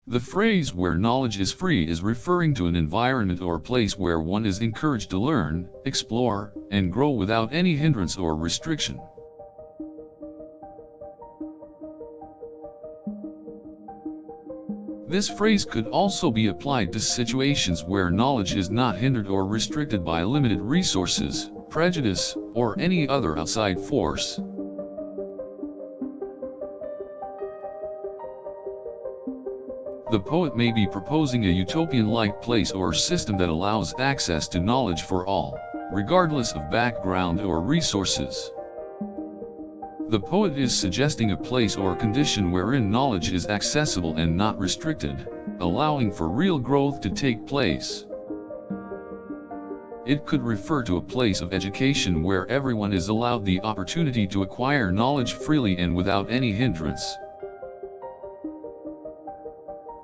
The phrase "where knowledge is free" is referring to an environment or place where one is encouraged to learn, explore, and grow without any hindrance or restriction. This phrase could also be applied to situations where knowledge is not hindered or restricted by limited resources, prejudice, or any other outside force. The poet may be proposing a utopian-like place or system that allows access to knowledge for all, regardless of background or resources. The poet is suggesting a place or condition wherein knowledge is accessible and not restricted, allowing for real growth to take place. It could refer to a place of education where everyone is allowed the opportunity to acquire knowledge freely and without any hindrance.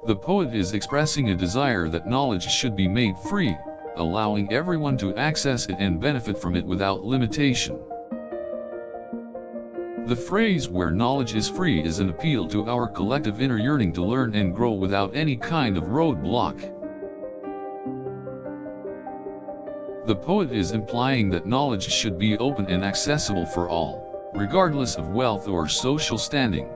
The poet is expressing a desire that knowledge should be made free, allowing everyone to access it and benefit from it without limitation. The phrase "where knowledge is free" is an appeal to our collective inner yearning to learn and grow without any kind of roadblock. The poet is implying that knowledge should be open and accessible for all, regardless of wealth or social standing.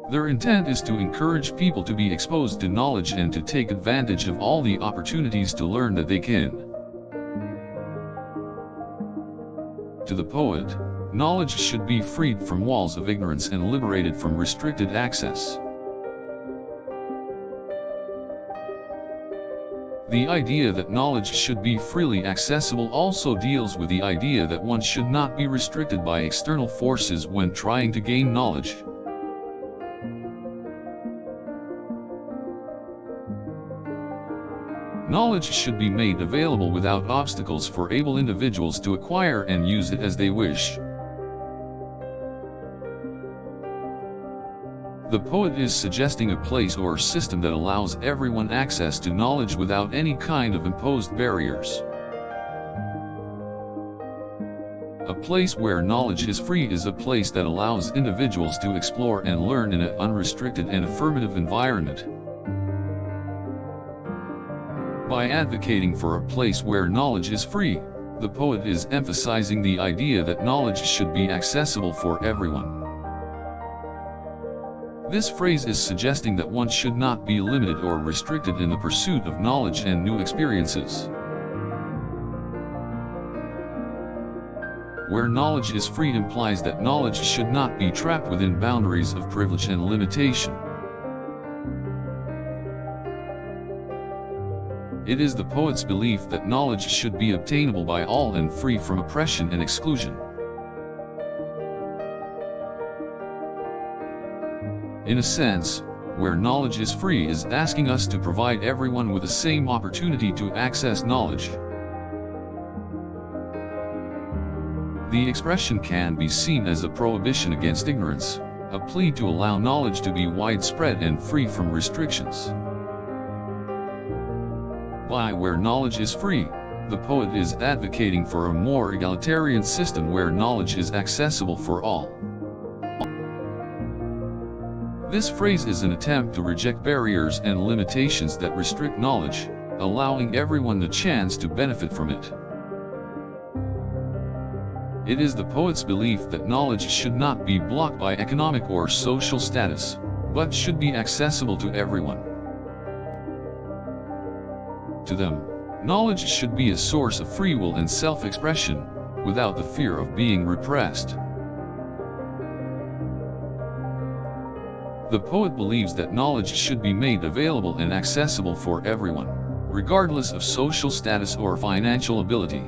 Their intent is to encourage people to be exposed to knowledge and to take advantage of all the opportunities to learn that they can. To the poet, knowledge should be freed from walls of ignorance and liberated from restricted access. The idea that knowledge should be freely accessible also deals with the idea that one should not be restricted by external forces when trying to gain knowledge. Knowledge should be made available without obstacles for able individuals to acquire and use it as they wish. The poet is suggesting a place or system that allows everyone access to knowledge without any kind of imposed barriers. A place where knowledge is free is a place that allows individuals to explore and learn in an unrestricted and affirmative environment. By advocating for a place where knowledge is free, the poet is emphasizing the idea that knowledge should be accessible for everyone. This phrase is suggesting that one should not be limited or restricted in the pursuit of knowledge and new experiences. Where knowledge is free implies that knowledge should not be trapped within boundaries of privilege and limitation. It is the poet's belief that knowledge should be obtainable by all and free from oppression and exclusion. In a sense, where knowledge is free is asking us to provide everyone with the same opportunity to access knowledge. The expression can be seen as a prohibition against ignorance, a plea to allow knowledge to be widespread and free from restrictions. By "where knowledge is free," the poet is advocating for a more egalitarian system where knowledge is accessible for all. This phrase is an attempt to reject barriers and limitations that restrict knowledge, allowing everyone the chance to benefit from it. It is the poet's belief that knowledge should not be blocked by economic or social status, but should be accessible to everyone. To them, knowledge should be a source of free will and self-expression, without the fear of being repressed. The poet believes that knowledge should be made available and accessible for everyone, regardless of social status or financial ability.